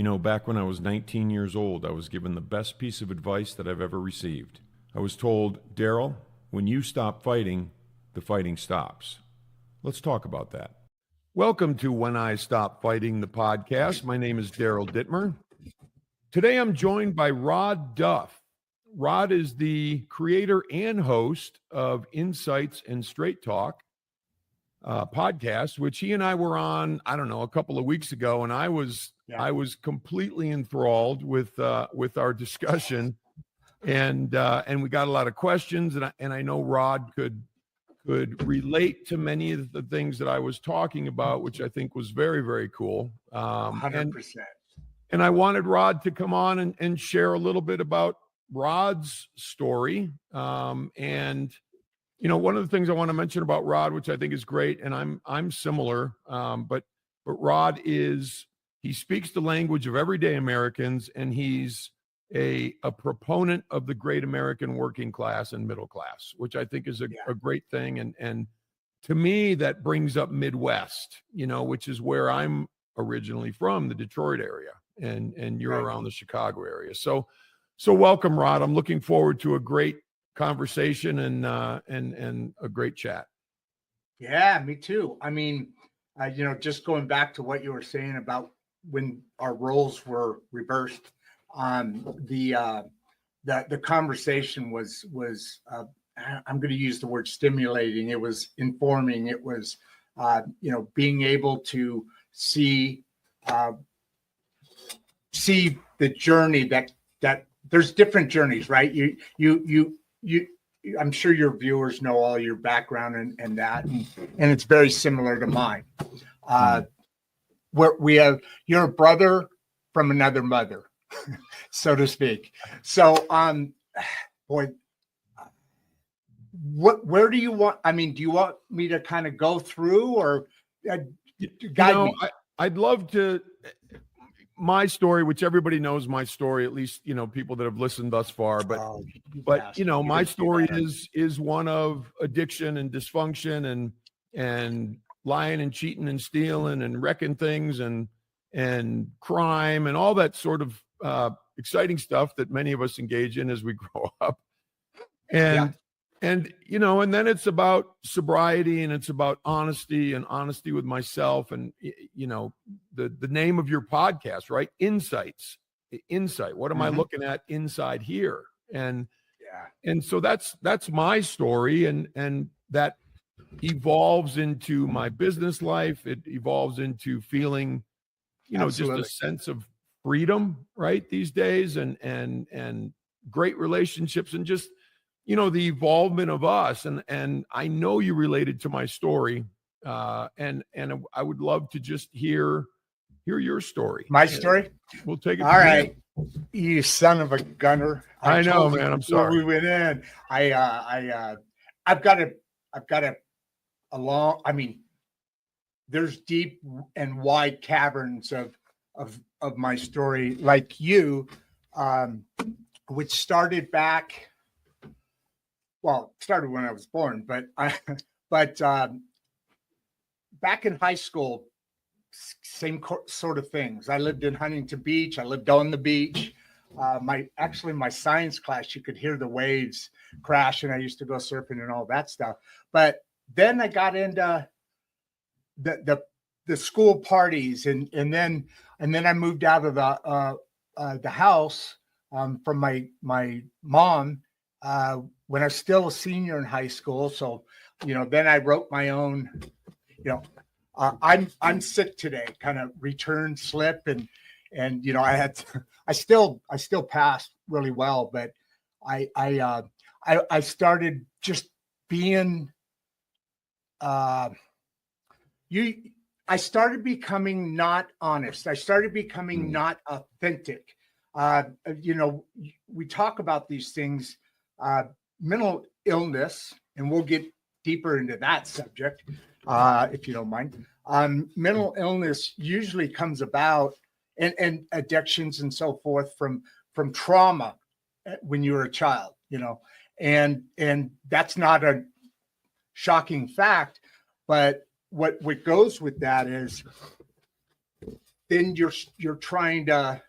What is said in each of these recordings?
You know, back when I was 19 years old, I was given the best piece of advice that I've ever received. I was told, Daryl, when you stop fighting, the fighting stops. Let's talk about that. Welcome to When I Stop Fighting, the podcast. My name is Daryl Dittmer. Today I'm joined by Rodd Duff. Rodd is the creator and host of Insights and Straight Talk podcast, which he and I were on, I don't know, a couple of weeks ago, and I was completely enthralled with our discussion, and we got a lot of questions, and I know Rodd could relate to many of the things that I was talking about, which I think was very, very cool. 100%. And I wanted Rodd to come on and share a little bit about Rodd's story. And you know, one of the things I want to mention about Rodd, which I think is great, and I'm similar, but Rodd he speaks the language of everyday Americans, and he's a proponent of the great American working class and middle class, which I think is a great thing. And to me, that brings up Midwest, you know, which is where I'm originally from, the Detroit area, and you're around the Chicago area. So welcome, Rodd. I'm looking forward to a great conversation and a great chat. Yeah, me too. I mean, you know, just going back to what you were saying about when our roles were reversed, the conversation was I'm going to use the word stimulating. It was informing. It was you know, being able to see the journey that there's different journeys, right? You I'm sure your viewers know all your background and that, and it's very similar to mine. Where you're a brother from another mother, so to speak. So, boy, where do you want? I mean, do you want me to kind of go through, or guide me? I'd love to. My story, which everybody knows my story, at least, you know, people that have listened thus far, but you know, my story is one of addiction and dysfunction and lying and cheating and stealing and wrecking things and crime and all that sort of exciting stuff that many of us engage in as we grow up. And you know, and then it's about sobriety, and it's about honesty with myself, and you know, the name of your podcast, right? Insight. What am I looking at inside here? And so that's my story, and that evolves into my business life. It evolves into feeling, you know, just a sense of freedom, right, these days, and great relationships, and just, you know, the evolvement of us. And I know you related to my story, and I would love to just hear your story. My story? We'll take it. All right. You son of a gunner. I know, man. I'm sorry. We went in. I've got a long, I mean, there's deep and wide caverns of my story, like you, which started back. Well, it started when I was born, but back in high school, same sort of things. I lived in Huntington Beach. I lived on the beach. My science class, you could hear the waves crash, and I used to go surfing and all that stuff. But then I got into the school parties, and then I moved out of the house from my mom. When I was still a senior in high school. So, you know, then I wrote my own, you know, I'm sick today kind of return slip. And, you know, I still passed really well, but I started just being, I started becoming not honest. I started becoming not authentic. You know, we talk about these things, mental illness, and we'll get deeper into that subject, if you don't mind. Mental illness usually comes about, and addictions and so forth, from trauma when you were a child, you know, and that's not a shocking fact, but what goes with that is then you're trying to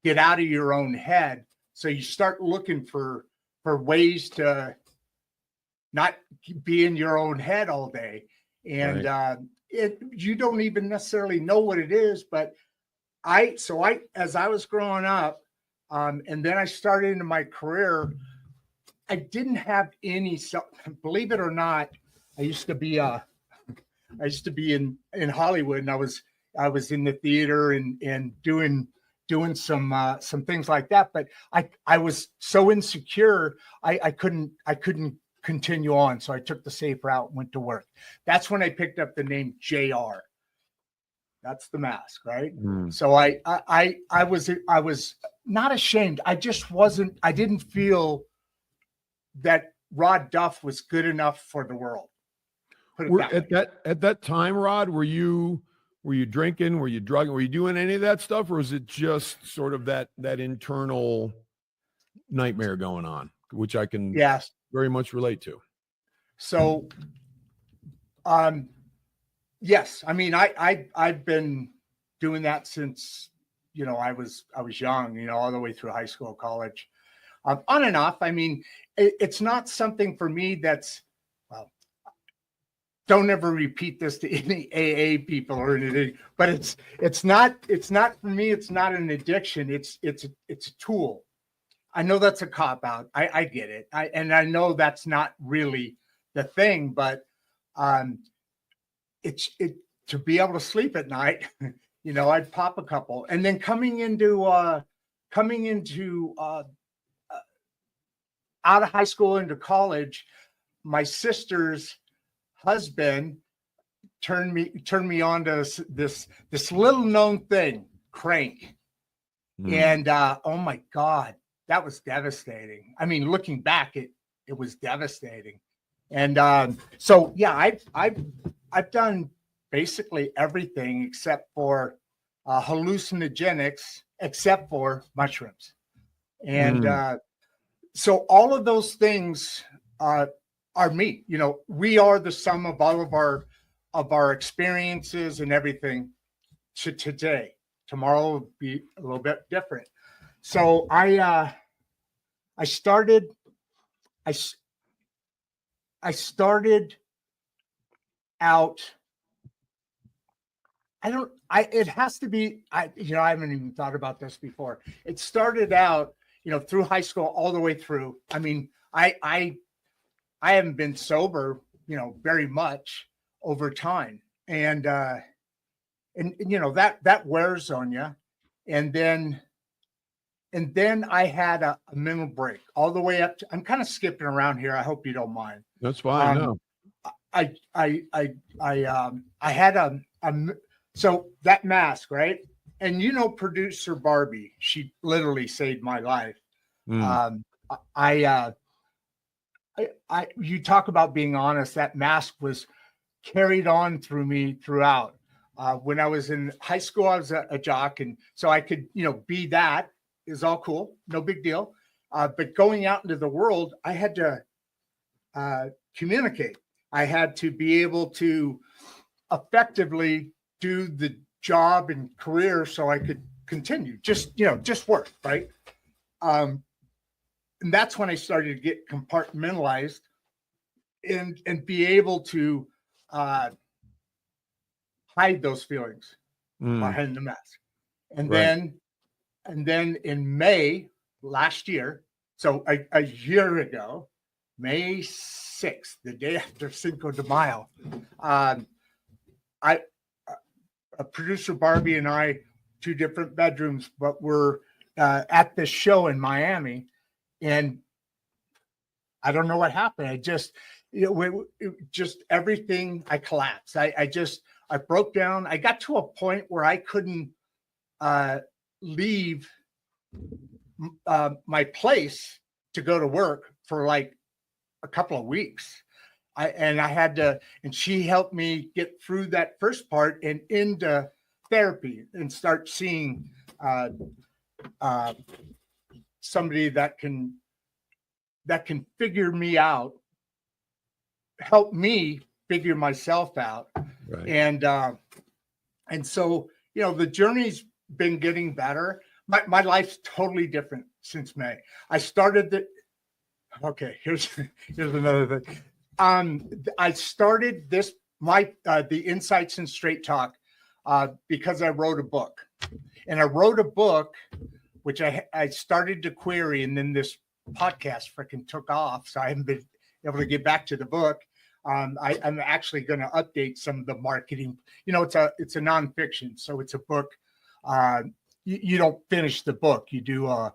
get out of your own head. So you start looking for ways to not be in your own head all day. And you don't even necessarily know what it is, but as I was growing up, and then I started into my career, I didn't have any believe it or not, I used to be in Hollywood, and I was in the theater and doing some things like that. But I was so insecure, I couldn't continue on. So I took the safe route and went to work. That's when I picked up the name JR. That's the mask, right? So I was not ashamed. I didn't feel that Rodd Duff was good enough for the world. At that time, Rodd, were you drinking? Were you drugging? Were you doing any of that stuff, or was it just sort of that internal nightmare going on, which I can very much relate to? So, yes, I mean, I've been doing that since, I was young, all the way through high school, college, on and off. I mean, it's not something for me that's, well, don't ever repeat this to any AA people or anything, but it's not for me. It's not an addiction. It's a tool. I know that's a cop out. I get it. And I know that's not really the thing, but it's to be able to sleep at night. I'd pop a couple, and then coming into out of high school into college, my sister's husband turned me on to this little known thing, crank. And oh my God, that was devastating. I mean, looking back, it was devastating. And so yeah, I've done basically everything except for hallucinogenics, except for mushrooms. And so all of those things are me. We are the sum of all of our experiences and everything to today. Tomorrow will be a little bit different. So I started out. It has to be, I haven't even thought about this before. It started out, through high school all the way through. I mean, I haven't been sober, very much over time. And that wears on you. And then I had a mental break all the way up to, I'm kind of skipping around here. I hope you don't mind. That's fine. No. I had so that mask, right? And producer Barbie, she literally saved my life. You talk about being honest. That mask was carried on through me throughout. When I was in high school, I was a jock, and so I could, be that is all cool, no big deal. But going out into the world, I had to communicate. I had to be able to effectively do the job and career so I could continue, just work, right? And that's when I started to get compartmentalized and be able to hide those feelings behind the mask. And then in May last year, so a year ago, May 6th, the day after Cinco de Mayo, producer Barbie and I, two different bedrooms, but we're at this show in Miami, and I don't know what happened. I just, just everything, I collapsed. I broke down. I got to a point where I couldn't leave my place to go to work for like a couple of weeks. I had to, and she helped me get through that first part and into therapy and start seeing somebody that can figure me out, help me figure myself out. Right. And so the journey's been getting better. My life's totally different since May. I started okay, here's another thing. I started the Insights and Straight Talk because I wrote a book. And I wrote a book, which I started to query, and then this podcast freaking took off. So I haven't been able to get back to the book. I'm actually going to update some of the marketing. It's a nonfiction, so it's a book. You don't finish the book. You do a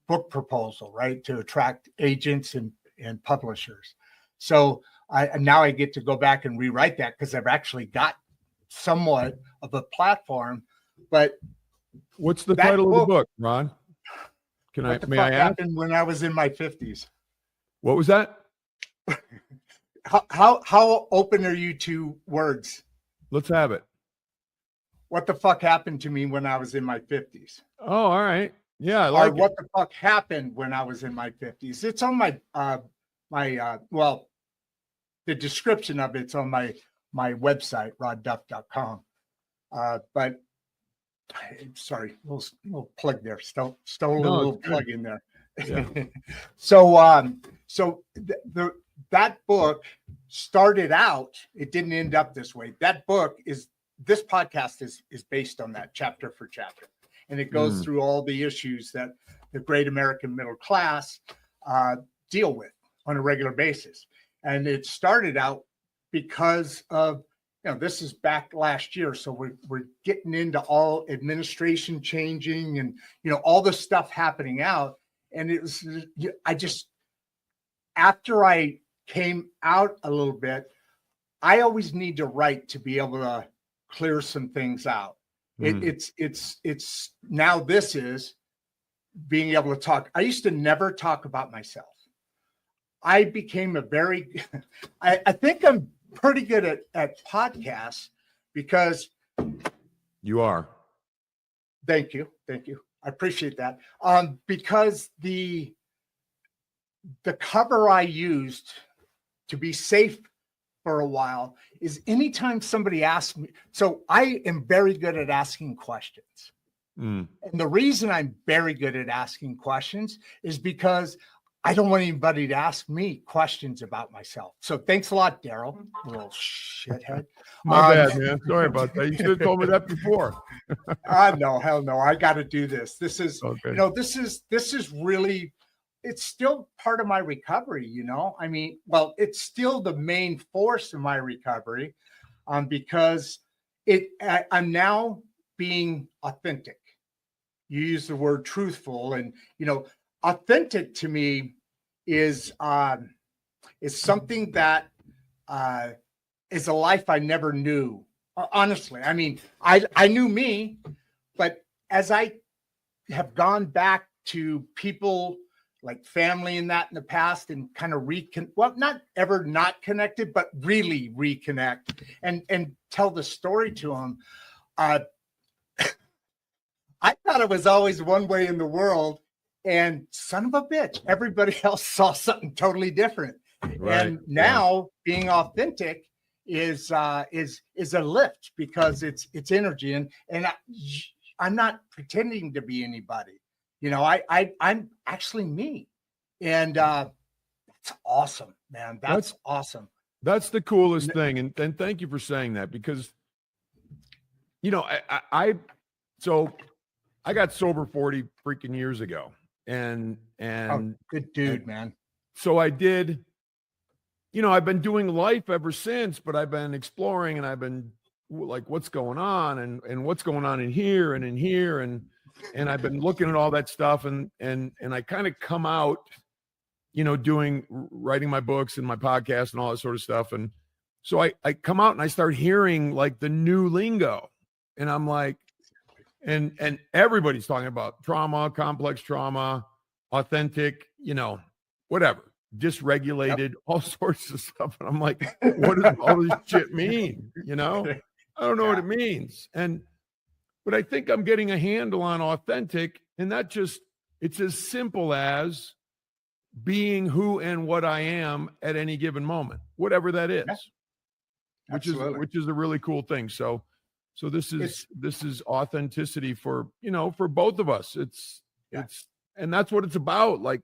book proposal, right, to attract agents and publishers. So now I get to go back and rewrite that because I've actually got somewhat of a platform. But what's the title of the book, Ron? May I ask? What happened when I was in my 50s? What was that? How open are you to words? Let's have it. What the fuck happened to me when I was in my 50s? Oh, all right. Yeah, I like it. What the fuck happened when I was in my 50s? It's on my the description of it's on my website, roddduff.com. But sorry, little plug there. Stole a little plug in there. Yeah. So that book started out, it didn't end up this way. This podcast is based on that chapter for chapter. And it goes through all the issues that the great American middle class deal with on a regular basis. And it started out because of, this is back last year. So we're getting into all administration changing and, all the stuff happening out. And it was, after I came out a little bit, I always need to write to be able to clear some things out. It's now this is being able to talk. I used to never talk about myself. I became I think I'm pretty good at podcasts because you are. Thank you. I appreciate that. Because the cover I used to be safe for a while is anytime somebody asks me. So I am very good at asking questions. And the reason I'm very good at asking questions is because I don't want anybody to ask me questions about myself. So thanks a lot, Daryl, little shithead. My bad, man. Sorry about that. You should have told me that before. No, hell no. I got to do this. This is, okay. This is really, it's still part of my recovery, I mean, well, it's still the main force of my recovery because I'm now being authentic. You use the word truthful, and, authentic to me is something that is a life I never knew. Honestly, I mean, I knew me, but as I have gone back to people like family and that in the past and kind of not ever not connected, but really reconnect and tell the story to them. I thought it was always one way in the world. And son of a bitch, everybody else saw something totally different. Right. And now being authentic is a lift because it's energy. And I'm not pretending to be anybody. I'm actually me. And that's awesome, man. That's awesome. That's the coolest thing. And thank you for saying that because, I got sober 40 freaking years ago. And good dude, man. So I did, I've been doing life ever since, but I've been exploring and I've been like, what's going on and what's going on in here and in here. And I've been looking at all that stuff and I kind of come out, writing my books and my podcast and all that sort of stuff. And so I come out and I start hearing like the new lingo and I'm like, and everybody's talking about trauma, complex trauma, authentic, whatever, dysregulated, all sorts of stuff. And I'm like, what does all this shit mean? I don't know what it means. But I think I'm getting a handle on authentic. And it's as simple as being who and what I am at any given moment, whatever that is, which is a really cool thing. So So this is authenticity for, for both of us. And that's what it's about. Like,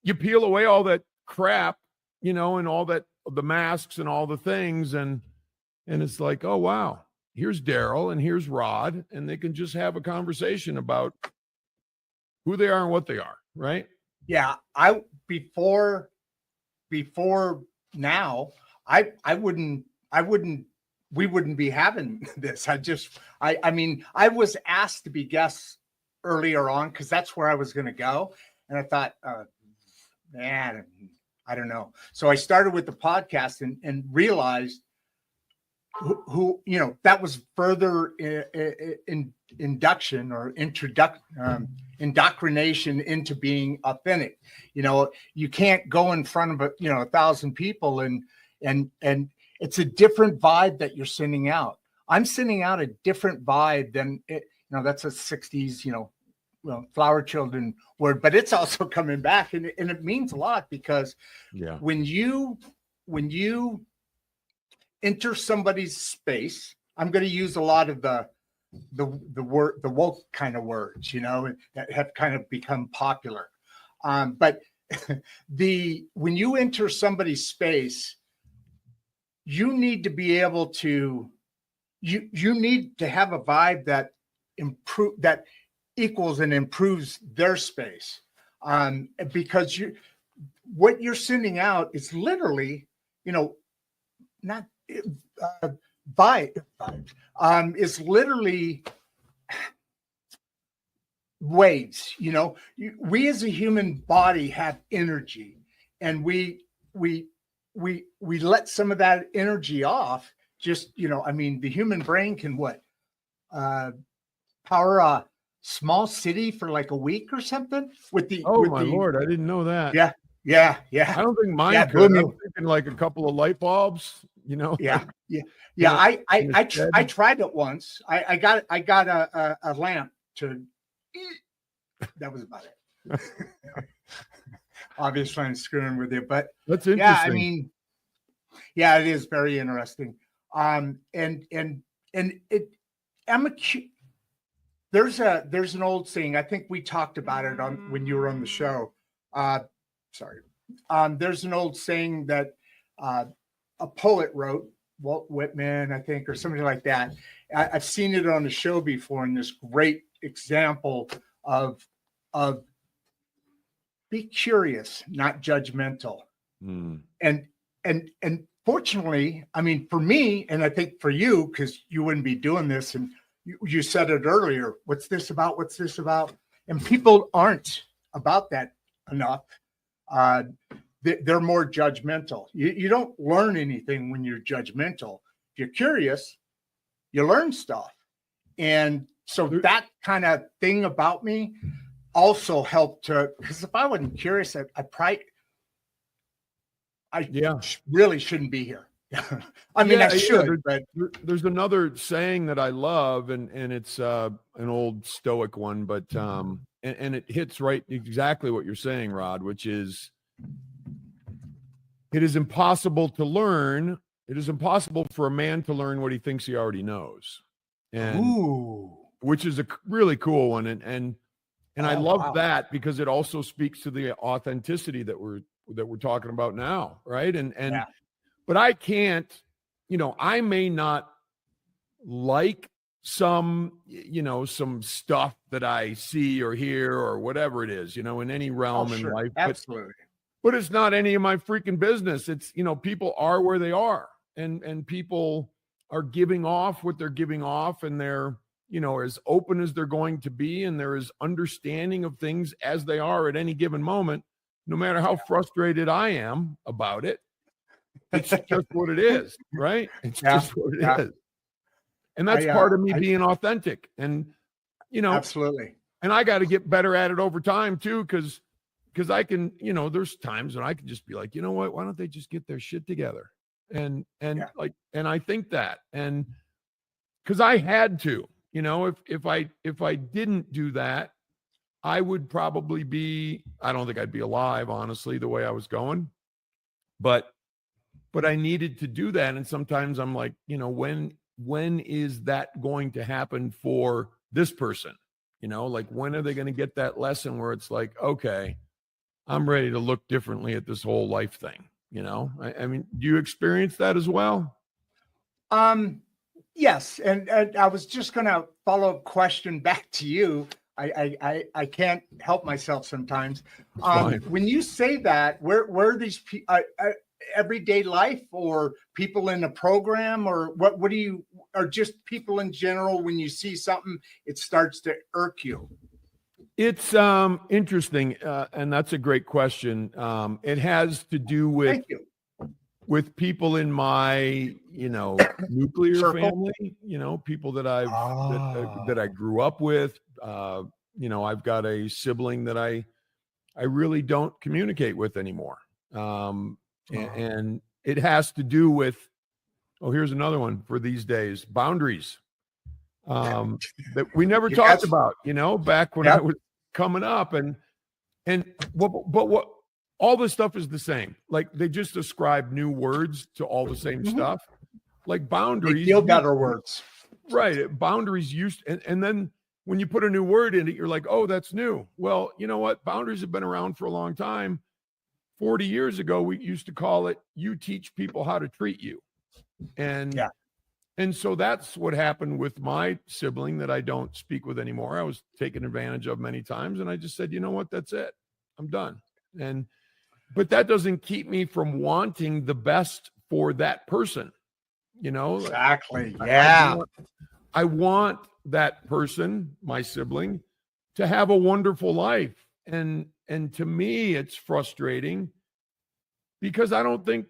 you peel away all that crap, and all that, the masks and all the things. And it's like, oh, wow, here's Daryl and here's Rodd, and they can just have a conversation about who they are and what they are. Right. Yeah. Before now, we wouldn't be having this. I mean, I was asked to be guests earlier on because that's where I was going to go. And I thought, man, I don't know. So I started with the podcast and realized who that was further induction or indoctrination into being authentic. You can't go in front of 1,000 people and it's a different vibe that you're sending out. I'm sending out a different vibe than it. That's a 60s, flower children word, but it's also coming back, and it means a lot because when you enter somebody's space, I'm going to use a lot of the woke kind of words, that have kind of become popular. But when you enter somebody's space, you need to be able to, you need to have a vibe that equals and improves their space. Because what you're sending out is literally, not vibes, is literally waves. We as a human body have energy, and we let some of that energy off. Just, the human brain can power a small city for like a week or something Lord, I didn't know that. Yeah. I don't think mine could. I'm thinking like a couple of light bulbs, Yeah. I tried it once. I got a lamp to. That was about it. Obviously, I'm screwing with you, but that's interesting. It is very interesting. There's an old saying. I think we talked about it when you were on the show. There's an old saying that a poet wrote, Walt Whitman, I think, or something like that. I've seen it on the show before, in this great example of be curious, not judgmental. And fortunately, for me, and I think for you, because you wouldn't be doing this, and you said it earlier, what's this about? What's this about? And people aren't about that enough. They're more judgmental. You don't learn anything when you're judgmental. If you're curious, you learn stuff. And so that kind of thing about me also helped because if I wasn't curious, I really shouldn't be here. I should, but there's another saying that I love, and it's an old Stoic one, but and it hits right exactly what you're saying, Rodd, which is, it is impossible to learn. It is impossible for a man to learn what he thinks he already knows, and which is a really cool one, and I love that because it also speaks to the authenticity that we're talking about now, right? But I can't, I may not like some stuff that I see or hear or whatever it is, in any realm in life. Absolutely. But it's not any of my freaking business. It's, people are where they are, and people are giving off what they're giving off, and they're, as open as they're going to be, and they're as understanding of things as they are at any given moment, no matter how frustrated I am about it. It's just what it is, right? It's just what it is. And that's part of me being authentic. And, absolutely. And I got to get better at it over time too, because I can, there's times when I can just be like, you know what, why don't they just get their shit together? And I think that, and because I had to, if I didn't do that, I would probably I don't think I'd be alive, honestly, the way I was going. But I needed to do that. And sometimes I'm like, when when is that going to happen for this person? You know, like, when are they going to get that lesson where it's like, okay, I'm ready to look differently at this whole life thing? You know, I mean, do you experience that as well? Yes. And I was just going to follow a question back to you. I can't help myself sometimes. When you say that, where are these everyday life, or people in a program, or what do you, or just people in general, when you see something, it starts to irk you? It's interesting, and that's a great question. It has to do Thank you. with people in my, nuclear Circle? family, people that that I grew up with. I've got a sibling that I really don't communicate with anymore. And it has to do with, here's another one for these days: boundaries. That we never talked about, back when I was coming up, and what all this stuff is the same. Like, they just ascribe new words to all the same stuff. Like boundaries, they feel better words, right? Boundaries used, and then when you put a new word in it, you're like, oh, that's new. Well, you know what? Boundaries have been around for a long time. 40 years ago, we used to call it, you teach people how to treat you. And so that's what happened with my sibling that I don't speak with anymore. I was taken advantage of many times, and I just said, you know what? That's it. I'm done. But that doesn't keep me from wanting the best for that person. Exactly. Yeah. I want that person, my sibling, to have a wonderful life. And to me, it's frustrating because I don't think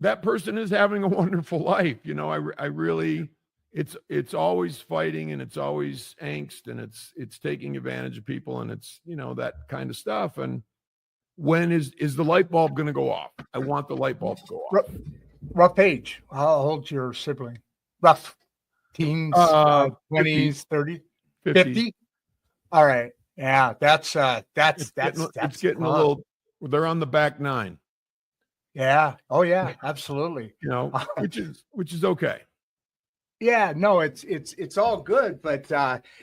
that person is having a wonderful life. I really, it's always fighting, and it's always angst, and it's taking advantage of people, and it's, that kind of stuff. And when is the light bulb going to go off? I want the light bulb to go off. Rough age. How old's your sibling? Rough. Teens, 20s, 30s, 50. All right. Yeah, that's it's getting a little. They're on the back nine. Yeah. Oh yeah, absolutely. Which is okay. Yeah. No, it's all good, but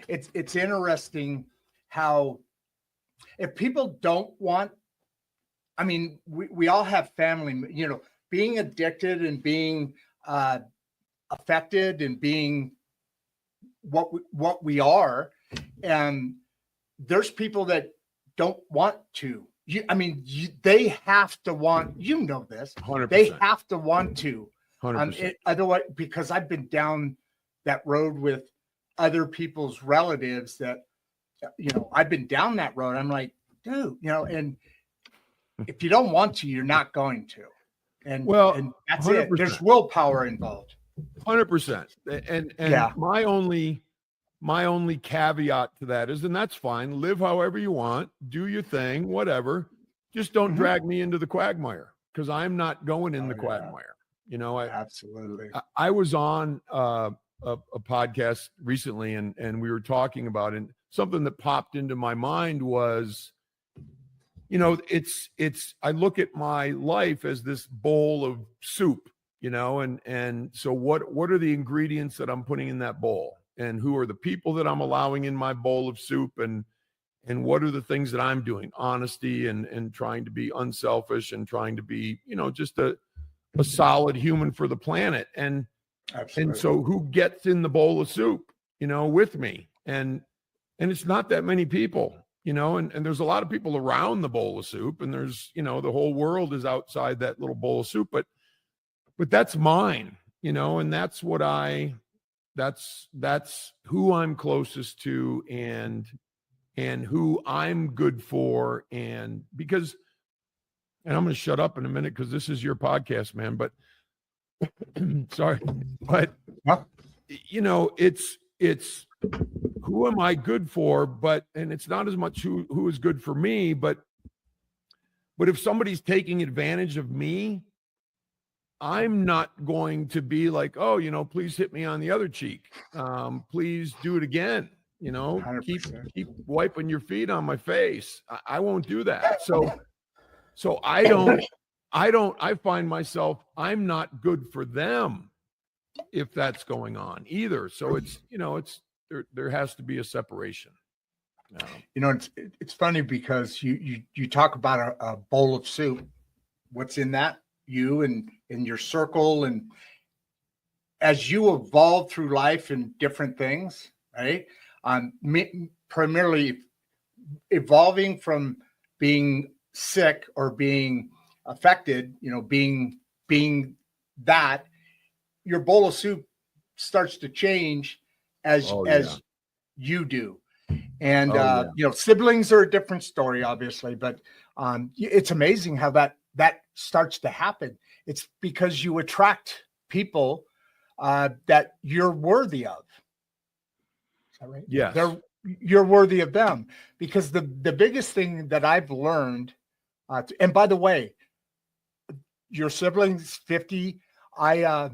it's interesting how, if people don't want, I mean, we all have family, being addicted and being affected and being what we are, and there's people that don't want to. They have to want. This. 100%. They have to want to. 100%. Otherwise, because I've been down that road with other people's relatives that, I've been down that road. I'm like, dude, and if you don't want to, you're not going to. And that's 100%. It. There's willpower involved. 100%. And my only caveat to that is, and that's fine, live however you want, do your thing, whatever. Just don't drag me into the quagmire, because I'm not going in the quagmire. Absolutely. I was on a podcast recently, and we were talking about it. Something that popped into my mind was, I look at my life as this bowl of soup, and so what are the ingredients that I'm putting in that bowl, and who are the people that I'm allowing in my bowl of soup, and what are the things that I'm doing? Honesty and trying to be unselfish and trying to be, just a solid human for the planet. And so who gets in the bowl of soup, with me? And it's not that many people. And there's a lot of people around the bowl of soup, and there's, the whole world is outside that little bowl of soup, but that's mine, and that's what that's who I'm closest to, and who I'm good for. And I'm going to shut up in a minute, because this is your podcast, man, but sorry, but it's who am I good for? And it's not as much who is good for me, but if somebody's taking advantage of me, I'm not going to be like, oh, please hit me on the other cheek. Please do it again. Keep wiping your feet on my face. I won't do that. So I find myself, I'm not good for them. if that's going on either. So it's, there has to be a separation. It's funny because you talk about a bowl of soup. What's in that? You and your circle, and as you evolve through life and different things, right? Primarily evolving from being sick or being affected, being that, your bowl of soup starts to change as you do. And siblings are a different story, obviously, but it's amazing how that starts to happen. It's because you attract people that you're worthy of. Is that right? Yes. You're worthy of them, because the biggest thing that I've learned, and by the way, your siblings 50, I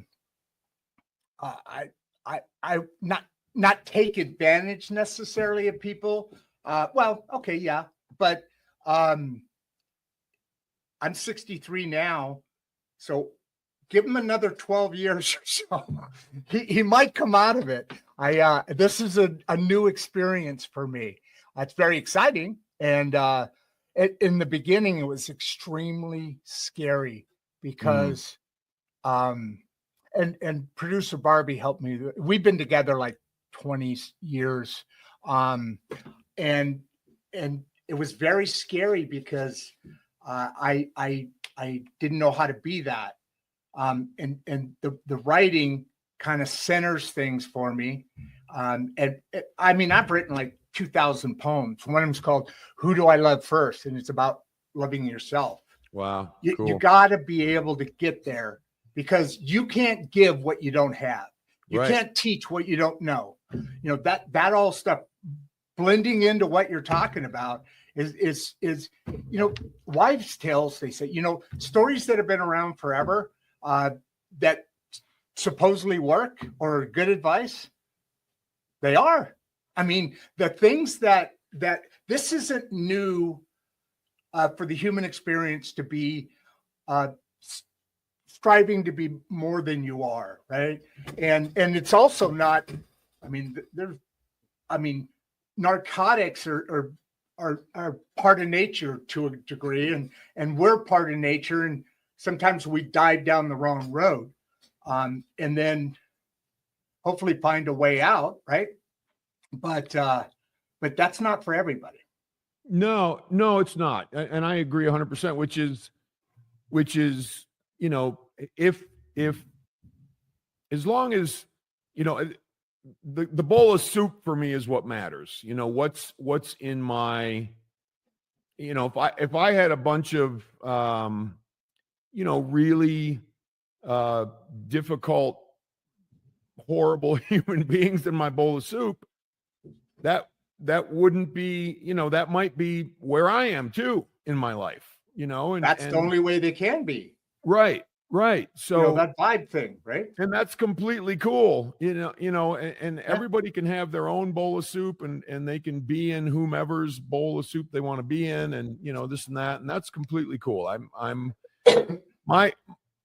not take advantage necessarily of people. But I'm 63 now, so give him another 12 years or so. He might come out of it. This is a new experience for me. It's very exciting. And in the beginning, it was extremely scary because, and producer Barbie helped me. We've been together like 20 years. And it was very scary because I didn't know how to be that. And the writing kind of centers things for me. I've written like 2,000 poems. One of them's called "Who Do I Love First?" and it's about loving yourself. Wow. Cool. You got to be able to get there, because you can't give what you don't have. You can't teach what you don't know. That all stuff blending into what you're talking about is wives' tales. They say, stories that have been around forever, that supposedly work or good advice. They are. I mean, the things that this isn't new for the human experience to be striving to be more than you are, right? And it's also not. Narcotics are part of nature to a degree, and we're part of nature, and sometimes we dive down the wrong road, and then hopefully find a way out, right? But that's not for everybody. No, it's not. And I agree 100%, which is, if as long as, the bowl of soup for me is what matters. What's in my, if I had a bunch of, really difficult, horrible human beings in my bowl of soup, that wouldn't be, that might be where I am too in my life, and that's the only way they can be. Right. So that vibe thing, right? And that's completely cool, and everybody can have their own bowl of soup, and they can be in whomever's bowl of soup they want to be in, and this and that, and that's completely cool. I'm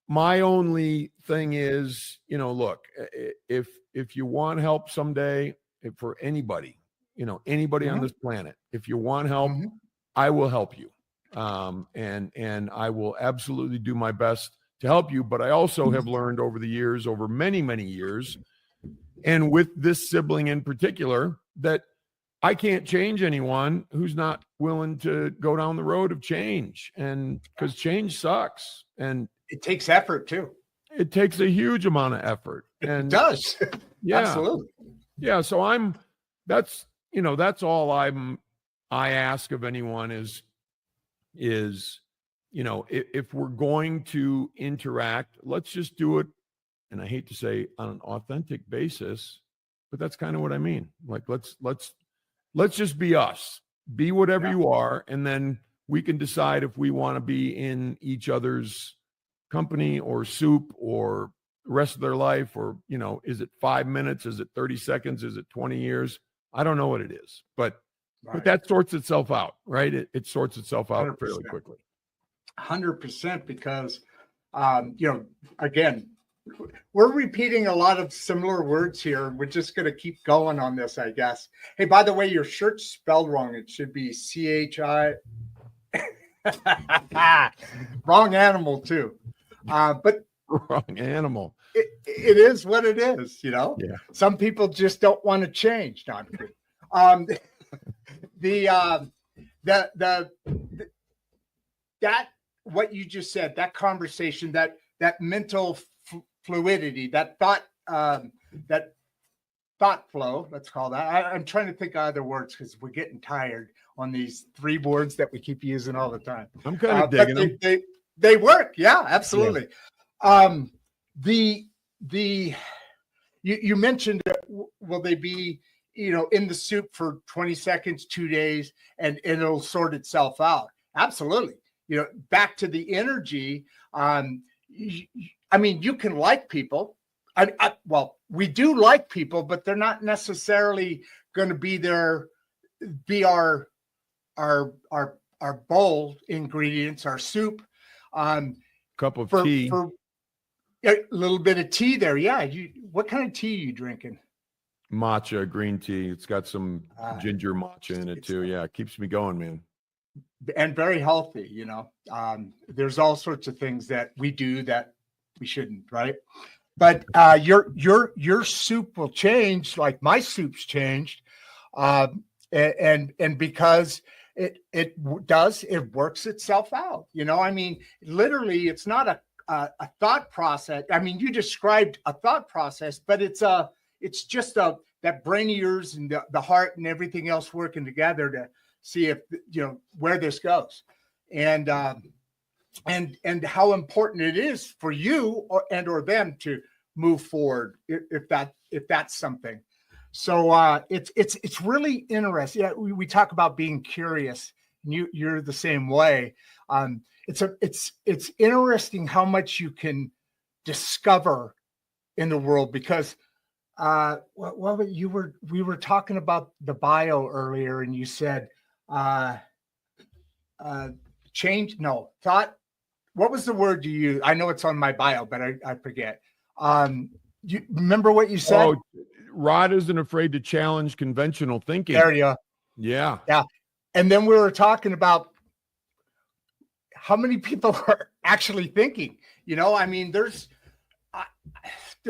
my only thing is, look, if you want help someday, for anybody, anybody on this planet, if you want help, I will help you. And I will absolutely do my best to help you. But I also have learned over the years, over many, many years, and with this sibling in particular, that I can't change anyone who's not willing to go down the road of change. And because change sucks. And it takes effort too. It takes a huge amount of effort. And it does. Yeah. Absolutely. Yeah. So that's all I ask of anyone is, if we're going to interact, let's just do it. And I hate to say on an authentic basis, but that's kind of what I mean. Like, let's just be us, be whatever you are. And then we can decide if we want to be in each other's company or soup or the rest of their life, or, is it 5 minutes? Is it 30 seconds? Is it 20 years? I don't know what it is, but that sorts itself out, right? It sorts itself out 100%. Fairly quickly. 100%, because, again, We're repeating a lot of similar words here. We're just going to keep going on this, I guess. Hey, by the way, your shirt's spelled wrong. It should be CHI. Wrong animal, too. But Wrong animal. It is what it is, you know? Yeah. Some people just don't want to change. No, I'm kidding. That what you just said, that conversation, that mental fluidity, that thought flow, let's call that. I'm trying to think of other words because we're getting tired on these 3 words that we keep using all the time. I'm kind of digging them. They work. Yeah, absolutely. Yeah. You mentioned, will they be, in the soup for 20 seconds, 2 days, and it'll sort itself out? Absolutely. Back to the energy. I mean, you can like people. Well, we do like people, but they're not necessarily going to be our bowl ingredients, our soup. Cup of tea. For a little bit of tea there. Yeah. What kind of tea are you drinking? Matcha, green tea. It's got some ginger matcha in it too. Yeah, it keeps me going, man. And very healthy, There's all sorts of things that we do that we shouldn't, right? But your soup will change, like my soup's changed, and because it works itself out. I mean, literally, it's not a thought process. I mean, you described a thought process, but it's just that brain of yours and the heart and everything else working together to see if where this goes, and how important it is for you or them to move forward if that's something. So it's really interesting. Yeah, we talk about being curious, and you're the same way. It's interesting how much you can discover in the world, because we were talking about the bio earlier, and you said thought. What was the word you used? I know it's on my bio, but I forget. You remember what you said? Oh, Rodd isn't afraid to challenge conventional thinking. There you go. Yeah. Yeah. And then we were talking about how many people are actually thinking. I mean, there's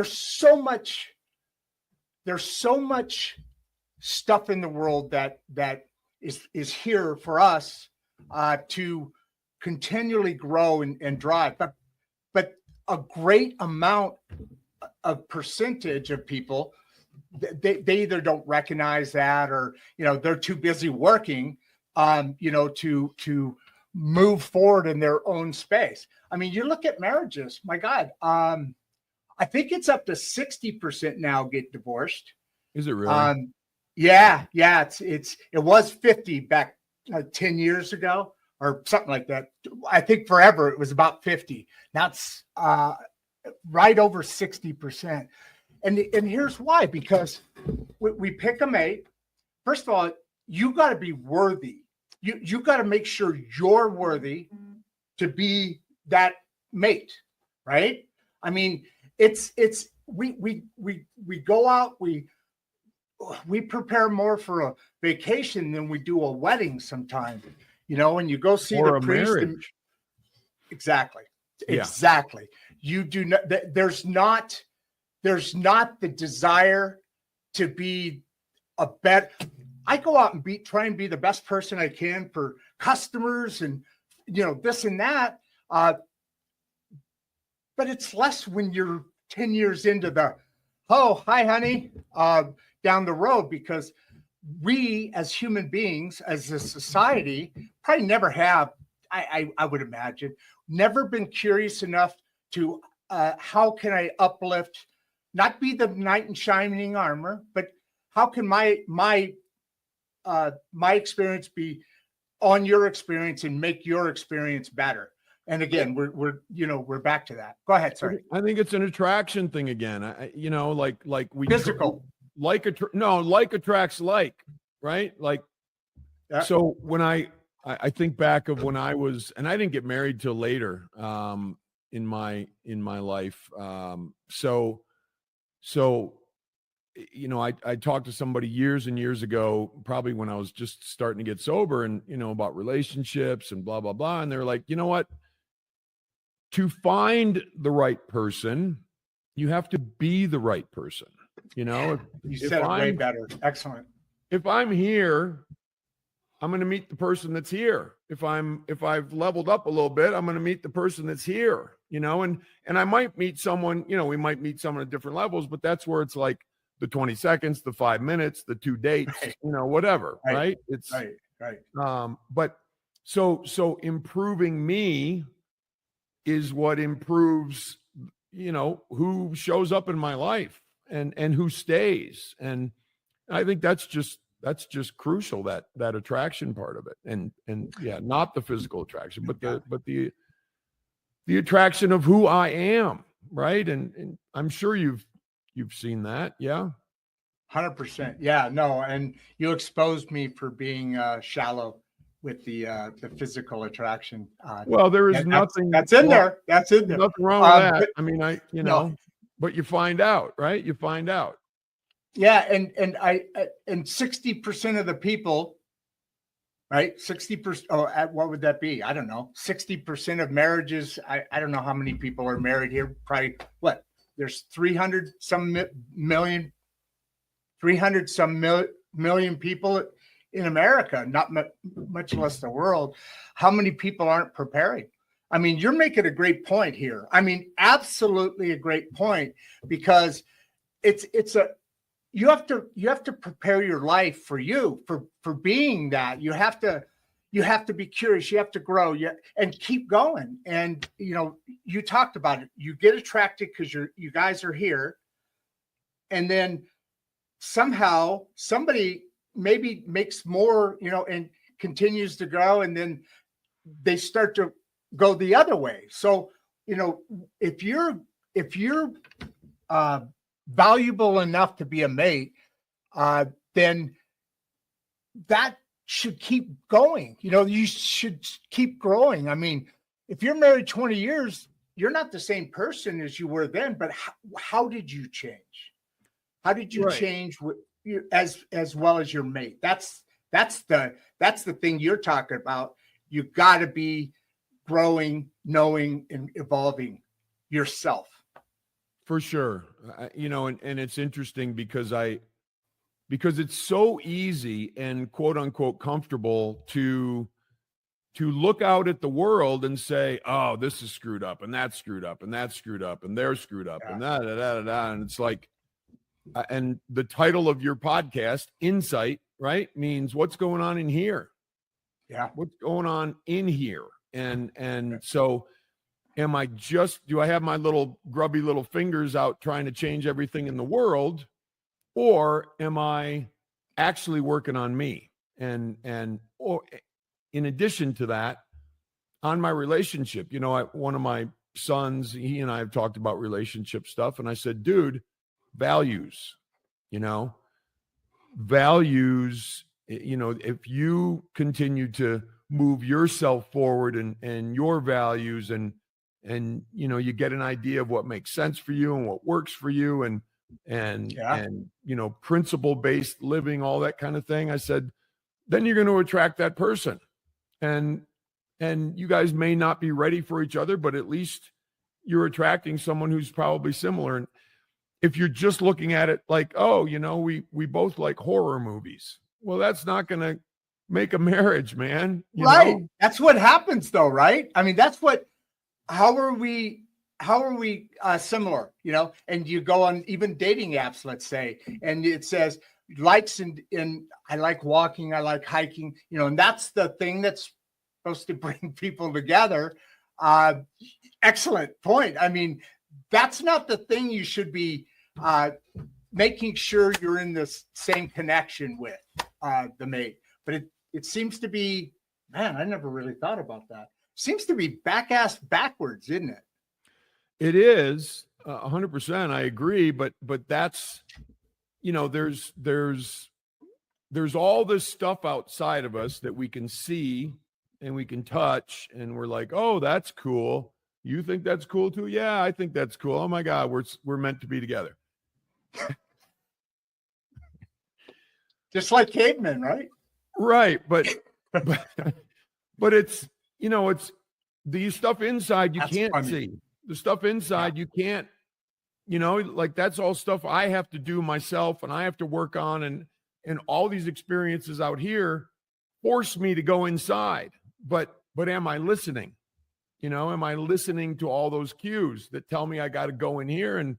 so much stuff in the world that is here for us to continually grow and drive, but a great amount of percentage of people, they either don't recognize that, or they're too busy working to move forward in their own space. I mean, you look at marriages, my God, I think it's up to 60% now get divorced. Is it really? Yeah. It was 50 back 10 years ago or something like that. I think forever it was about 50. Now it's right over 60%. And here's why, because we pick a mate. First of all, you got to be worthy. You got to make sure you're worthy to be that mate, right? I mean, we go out, we prepare more for a vacation than we do a wedding sometimes, and you go see or the priest. Exactly. Yeah. Exactly. You do not, there's not the desire to be a better. I go out and try and be the best person I can for customers and, this and that. But it's less when you're 10 years into the, oh, hi, honey, down the road, because we as human beings, as a society, probably never have, I would imagine, never been curious enough to how can I uplift, not be the knight in shining armor, but how can my experience be on your experience and make your experience better? And again, we're back to that. Go ahead. Sorry. I think it's an attraction thing again. Like we physical, like attracts like, right? Like, so when I think back of when I was, and I didn't get married till later. in my life. So, you know, I talked to somebody years and years ago, probably when I was just starting to get sober, and, you know, about relationships and blah, blah, blah. And they're like, you know what, to find the right person, you have to be the right person. You know, you said it way better. Excellent. If I'm here, I'm going to meet the person that's here. If I've leveled up a little bit, I'm going to meet the person that's here, you know, and I might meet someone, you know, we might meet someone at different levels, but that's where it's like the 20 seconds, the 5 minutes, the 2 dates, right. You know, whatever. Right. It's right. But so improving me is what improves, you know, who shows up in my life and who stays. And I think that's just crucial, that attraction part of it. And yeah, not the physical attraction, but the attraction of who I am. Right. And I'm sure you've seen that. Yeah. 100%. Yeah, no. And you exposed me for being shallow with the physical attraction. Well, there is nothing that's in there. That's in there. Nothing wrong with that. But, I mean, you know, no. But you find out, right? You find out. Yeah. And 60% of the people, right? 60%. Oh, what would that be? I don't know. 60% of marriages. I don't know how many people are married here. Probably what? There's 300 some million people in America, not much less the world. How many people aren't preparing? I mean, you're making a great point here. I mean, absolutely a great point, because you have to prepare your life for being that. You have to be curious. You have to grow and keep going. And, you know, you talked about it. You get attracted because you guys are here. And then somehow somebody maybe makes more, you know, and continues to grow. And then they start to go the other way. So, you know, if you're valuable enough to be a mate, then that should keep going. You know, you should keep growing. I mean, if you're married 20 years, you're not the same person as you were then, but how did you change? How did you change as well as your mate? That's the thing you're talking about. You got to be growing, knowing, and evolving yourself. For sure. You know, and it's interesting because it's so easy and quote unquote comfortable to look out at the world and say, oh, this is screwed up, and that's screwed up, and that's screwed up, and they're screwed up, and da da da da. And it's like, and the title of your podcast, Insight, right, means what's going on in here. Yeah. What's going on in here. And so do I have my little grubby little fingers out trying to change everything in the world, or am I actually working on me? Or in addition to that, on my relationship, you know, one of my sons, he and I have talked about relationship stuff. And I said, dude, values, you know, if you continue to move yourself forward and your values and, you know, you get an idea of what makes sense for you and what works for you and, you know, principle-based living, all that kind of thing. I said, then you're going to attract that person. And you guys may not be ready for each other, but at least you're attracting someone who's probably similar. And if you're just looking at it like, oh, you know, we both like horror movies, well, that's not going to make a marriage, man. You know? That's what happens though, right? I mean, how are we similar, you know? And you go on even dating apps, let's say, and it says likes and I like walking, I like hiking, you know, and that's the thing that's supposed to bring people together. Excellent point. I mean, that's not the thing you should be making sure you're in the same connection with the mate. But it seems to be, man, I never really thought about that. Seems to be backwards, isn't it? It is 100%. I agree. But that's, you know, there's all this stuff outside of us that we can see and we can touch, and we're like, oh, that's cool. You think that's cool too? Yeah, I think that's cool. Oh my God, we're meant to be together. Just like cavemen, right? Right, but it's, it's the stuff inside you That's can't funny. see. The stuff inside you can't, like that's all stuff I have to do myself and I have to work on, and all these experiences out here force me to go inside. But am I listening? Am I listening to all those cues that tell me I got to go in here and,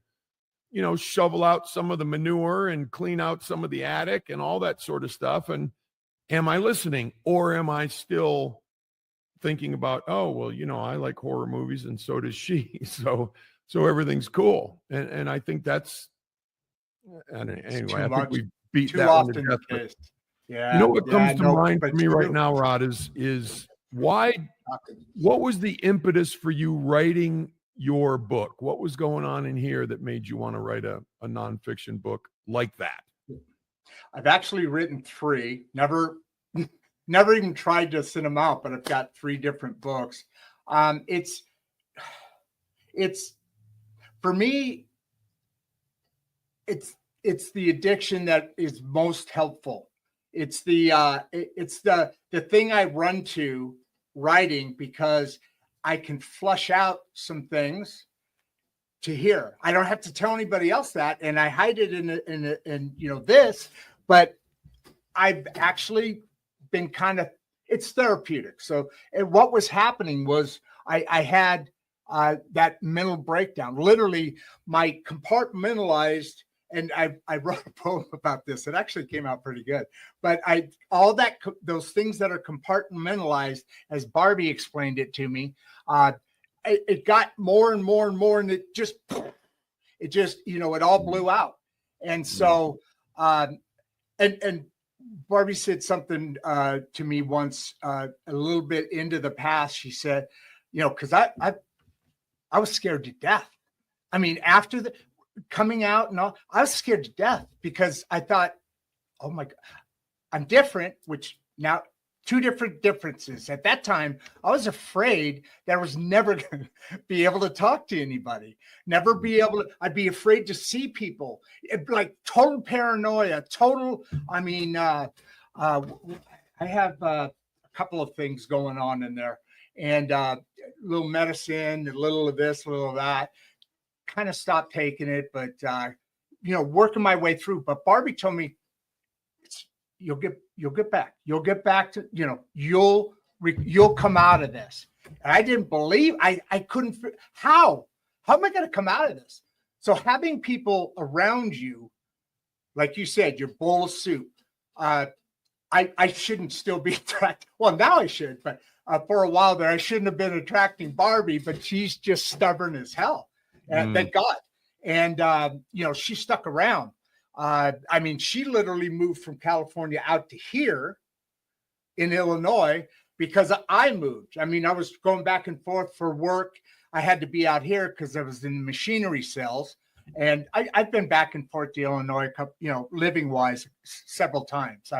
shovel out some of the manure and clean out some of the attic and all that sort of stuff? And am I listening, or am I still thinking about, oh, well, I like horror movies and so does she. So everything's cool. And I think that's, anyway, I think we beat too that often one to the death. case. Yeah. You know what comes to mind but for me right now, Rodd, is what was the impetus for you writing your book? What was going on in here that made you want to write a nonfiction book like that? I've actually written 3, never even tried to send them out, but I've got 3 different books. It's for me, it's the addiction that is most helpful. It's the thing I run to writing, because I can flush out some things to hear. I don't have to tell anybody else that, and I hide it in this, but I've actually been it's therapeutic. So, and what was happening was I had that mental breakdown. Literally, my compartmentalized, and I wrote a poem about this. It actually came out pretty good. But those things that are compartmentalized, as Barbie explained it to me, it got more and more and more, and it just it all blew out. And so, and Barbie said something to me once, a little bit into the past. She said, because I was scared to death. I mean, after the coming out and all, I was scared to death because I thought, oh my God, I'm different, which now 2 different differences. At that time, I was afraid that I was never going to be able to talk to anybody, never be able to, I'd be afraid to see people, like total paranoia, I mean, I have a couple of things going on in there, and a little medicine, a little of this, a little of that. Kind of stopped taking it, but working my way through. But Barbie told me, you'll get back to, you'll come out of this. And I didn't believe, I couldn't, how am I going to come out of this? So having people around you, like you said, your bowl of soup, I shouldn't still be attracted. Well, now I should, but for a while there, I shouldn't have been attracting Barbie, but she's just stubborn as hell. Thank God. And, she stuck around. I mean, she literally moved from California out to here in Illinois because I moved. I mean, I was going back and forth for work. I had to be out here because I was in machinery sales. And I've been back and forth to Illinois, living wise, several times.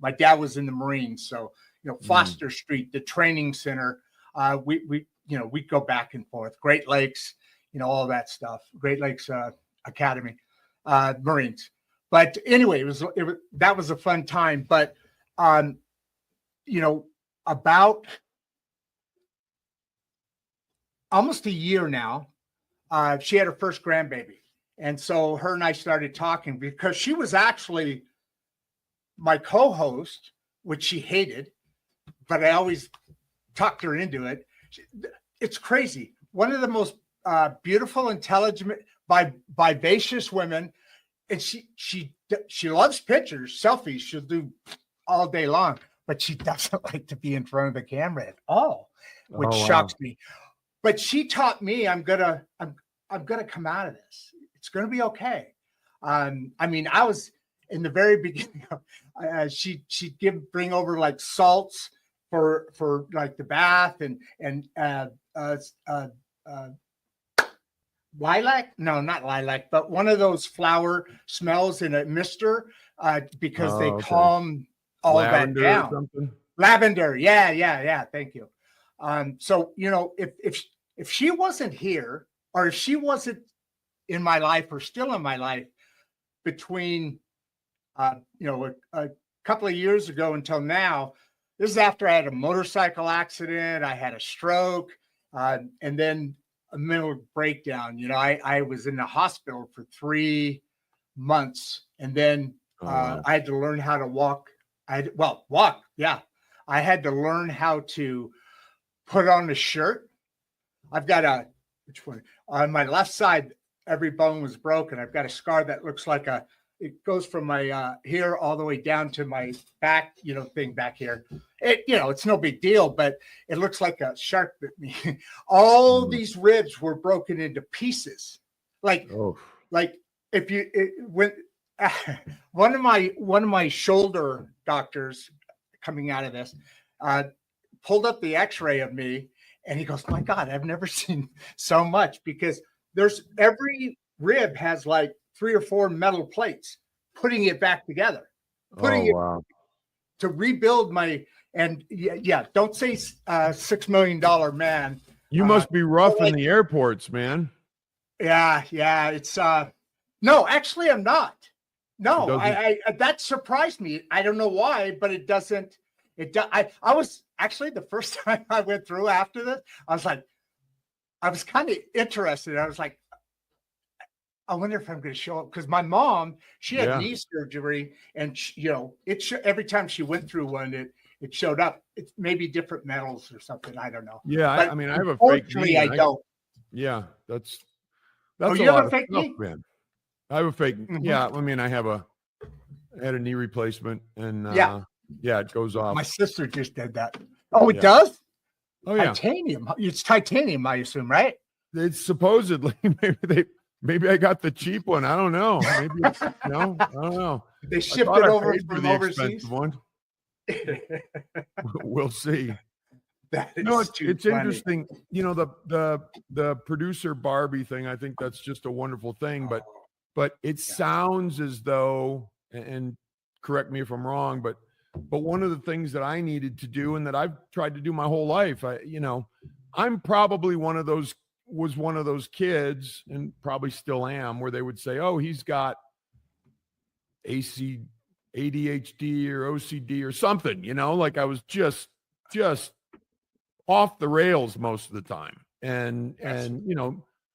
My dad was in the Marines. So, Foster Street, the training center, we go back and forth. Great Lakes, all that stuff. Great Lakes Academy, Marines. But anyway, that was a fun time. But about almost a year now, she had her first grandbaby, and so her and I started talking because she was actually my co-host, which she hated, but I always talked her into it. It's crazy. One of the most beautiful, intelligent, vivacious women, and she loves pictures, selfies. She'll do all day long, but she doesn't like to be in front of the camera at all, which shocks me. But she taught me I'm gonna come out of this. It's gonna be okay. I mean, I was in the very beginning. She'd bring over like salts for like the bath and lilac. No, not lilac, but one of those flower smells in a mister because they calm all Lavender that down. or something? Lavender. Yeah. Thank you. So if if she wasn't here, or if she wasn't in my life or still in my life between, a couple of years ago until now, this is after I had a motorcycle accident, I had a stroke, and then a mental breakdown. I was in the hospital for 3 months, and then I had to learn how to walk. Walk. Yeah. I had to learn how to put on a shirt. I've got which one? On my left side, every bone was broken. I've got a scar that looks like it goes from my here all the way down to my back, thing back here. It's no big deal, but it looks like a shark bit me. All these ribs were broken into pieces. Like if you one of my shoulder doctors coming out of this pulled up the x-ray of me, and he goes, my God, I've never seen so much, because every rib has like 3 or 4 metal plates putting it back together, to rebuild don't say $6 million man. You must be rough in the airports, man. Yeah. It's no, actually I'm not. No, I that surprised me. I don't know why, but it doesn't. I was actually, the first time I went through after this, I was kind of interested. I was like, I wonder if I'm going to show up, because my mom, she had knee surgery, and every time she went through one, it showed up. It's maybe different metals or something. I don't know. Yeah, I have a fake knee. I don't. Yeah, that's you have a fake knee, man. I have a fake. Mm-hmm. Yeah, I had a knee replacement, and it goes off. My sister just did that. Oh, it does? Oh, yeah. Titanium. It's titanium, I assume, right? It's supposedly maybe I got the cheap one. I don't know. Maybe I don't know. They shipped it over from overseas. One. We'll see. It's interesting. The producer Barbie thing. I think that's just a wonderful thing. But it sounds as though, and correct me if I'm wrong, but one of the things that I needed to do, and that I've tried to do my whole life, I'm probably one of those kids, and probably still am, where they would say, oh, he's got ADHD or OCD or something, like I was just off the rails most of the time, and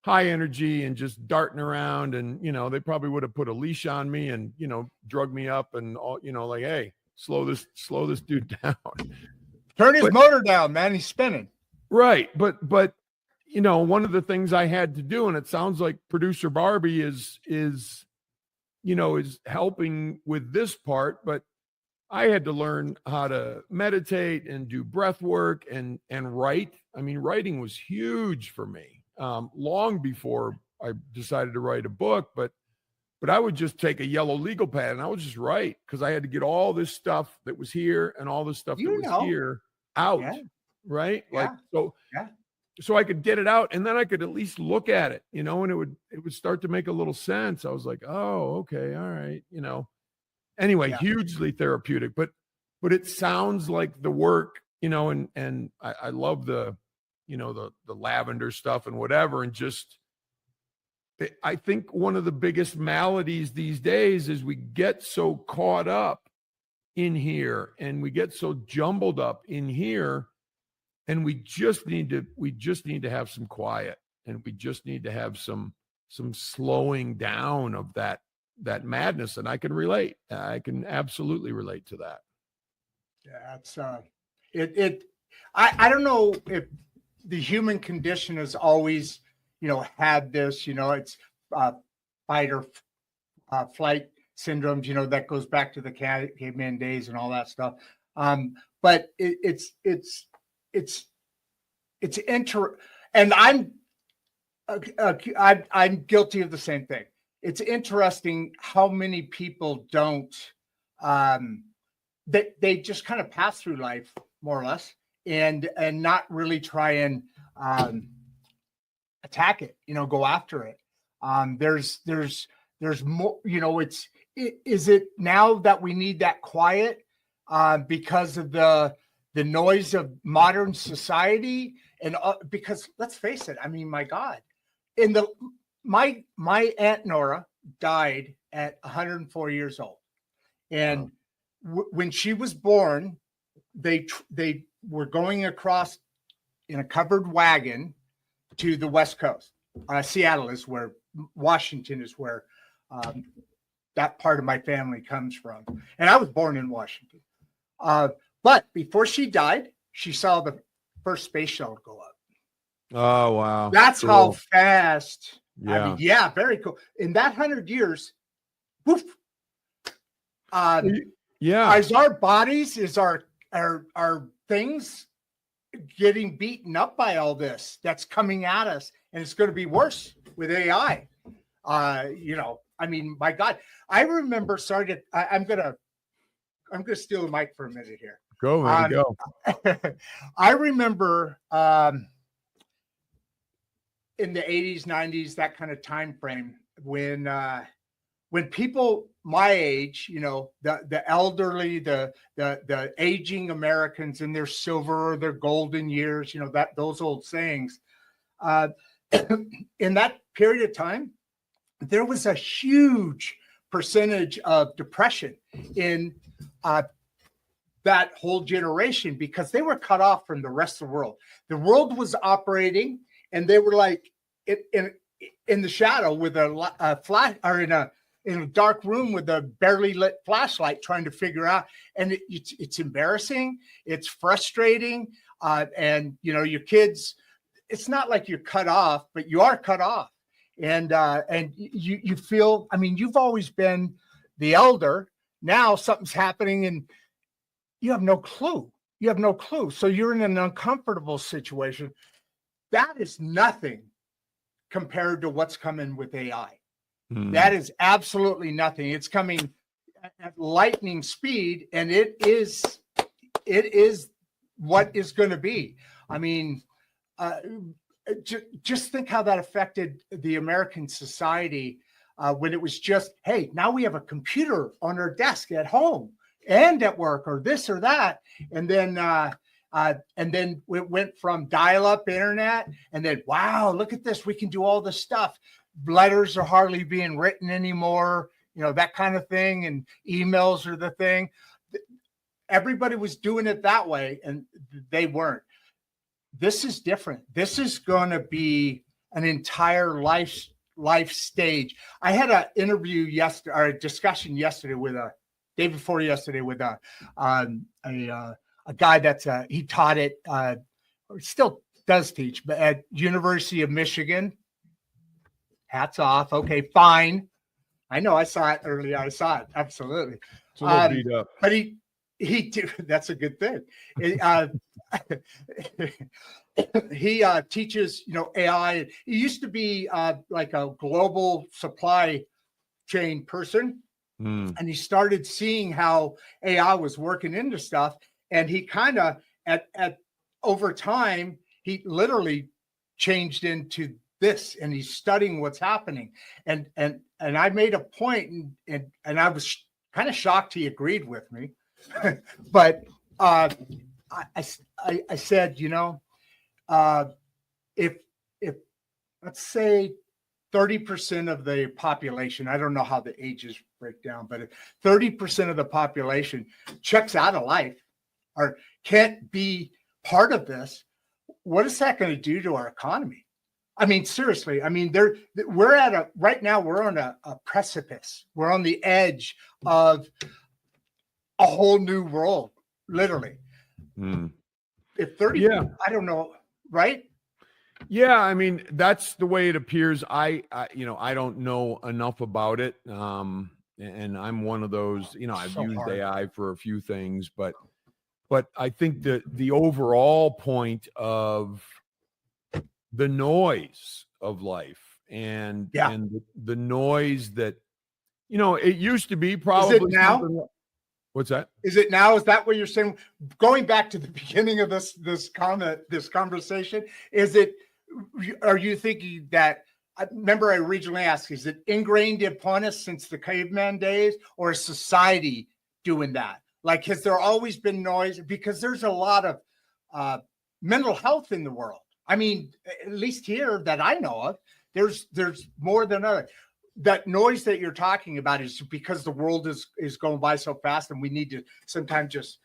high energy and just darting around, and they probably would have put a leash on me and drug me up and all, like, hey, slow this dude down, turn his motor down, man, he's spinning. Right, but one of the things I had to do, and it sounds like producer Barbie is helping with this part, but I had to learn how to meditate and do breath work and write. Writing was huge for me. Long before I decided to write a book, but I would just take a yellow legal pad and I would just write, because I had to get all this stuff that was here and all this stuff that was here out. Yeah. Right. Yeah. So I could get it out, and then I could at least look at it, and it would start to make a little sense. I was like, oh, okay. All right. Anyway, hugely therapeutic, but it sounds like the work, and I love the lavender stuff and whatever. And just, I think one of the biggest maladies these days is we get so caught up in here, and we get so jumbled up in here, and we just need to have some quiet, and we just need to have some slowing down of that madness. And I can relate. I can absolutely relate to that. Yeah, it's I don't know if the human condition has always, had this, it's fight or flight syndromes, that goes back to the caveman days and all that stuff. But it's and I'm guilty of the same thing. It's interesting how many people don't, they just kind of pass through life more or less, and not really try and attack it, go after it. There's more, is it now that we need that quiet because of the noise of modern society? And because let's face it, I mean, my God, my Aunt Nora died at 104 years old. And when she was born, they were going across in a covered wagon to the West Coast. Seattle is where, Washington is where that part of my family comes from. And I was born in Washington. But before she died, she saw the first space shuttle go up. Oh, wow. That's cool. how fast. Yeah. I mean, yeah, very cool. In that 100 years, woof. Yeah. Is our bodies, is our things getting beaten up by all this that's coming at us, and it's going to be worse with AI. You know, I mean, my God, I remember. I'm gonna steal the mic for a minute here. Go, man, go. I remember in the 80s, 90s, that kind of time frame when people my age, you know, the elderly, the aging Americans in their silver or their golden years, you know, those old sayings. In that period of time, there was a huge percentage of depression in that whole generation because they were cut off from the rest of the world. The world was operating, and they were like in the shadow with a flash, or in a dark room with a barely lit flashlight, trying to figure out. And it's embarrassing. It's frustrating. And you know, your kids, it's not like you're cut off, but you are cut off. And you feel, I mean, you've always been the elder. Now something's happening and you have no clue. You have no clue. So you're in an uncomfortable situation. That is nothing compared to what's coming with AI. That is absolutely nothing. It's coming at lightning speed, and it is what is going to be. I mean, just think how that affected the American society when it was just, hey, now we have a computer on our desk at home and at work, or this or that, and then it went from dial-up internet, and then wow, look at this, we can do all this stuff. Letters are hardly being written anymore, you know, that kind of thing, and emails are the thing. Everybody was doing it that way, and they weren't. This is different. This is going to be an entire life stage. I had an interview yesterday, or a discussion yesterday with day before yesterday with a guy that's he taught it, or still does teach, but at University of Michigan. Hats off. Okay, fine. I know, I saw it earlier. I saw it. Absolutely. It's a little beat up. But he that's a good thing. He teaches, you know, AI. He used to be like a global supply chain person. And he started seeing how AI was working into stuff. And he kind of at over time, he literally changed into this, and he's studying what's happening. And I made a point, and I was kind of shocked he agreed with me. But I said, you know, if let's say 30% of the population, I don't know how the ages break down, but if 30% of the population checks out of life or can't be part of this, what is that going to do to our economy? I mean, seriously, I mean, we're on a precipice. We're on the edge of a whole new world, literally. If 30, yeah. I don't know, right? Yeah, I mean, that's the way it appears. I you know, I don't know enough about it. And I'm one of those, you know, I've used AI for a few things, but I think the overall point of the noise of life and the noise that, you know, it used to be probably. Is it now? What's that? Is it now? Is that what you're saying? Going back to the beginning of this conversation, are you thinking that, remember I originally asked, is it ingrained upon us since the caveman days, or is society doing that? Like, has there always been noise? Because there's a lot of mental health in the world. I mean, at least here that I know of, there's more than other. That noise that you're talking about is because the world is going by so fast, and we need to sometimes just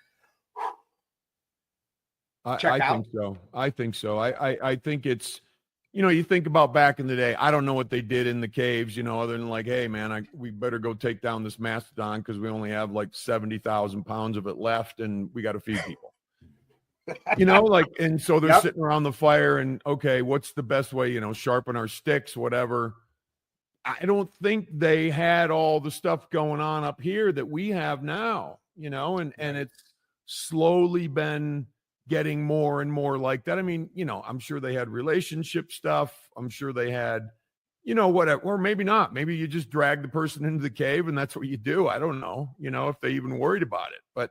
check out. I think so. I think it's, you think about back in the day, I don't know what they did in the caves, other than like, hey man, we better go take down this mastodon because we only have like 70,000 pounds of it left and we got to feed people. And so they're sitting around the fire and, okay, what's the best way, sharpen our sticks, whatever. I don't think they had all the stuff going on up here that we have now, and it's slowly been getting more and more like that. I mean, I'm sure they had relationship stuff. I'm sure they had, whatever, or maybe not. Maybe you just drag the person into the cave and that's what you do. I don't know, if they even worried about it, but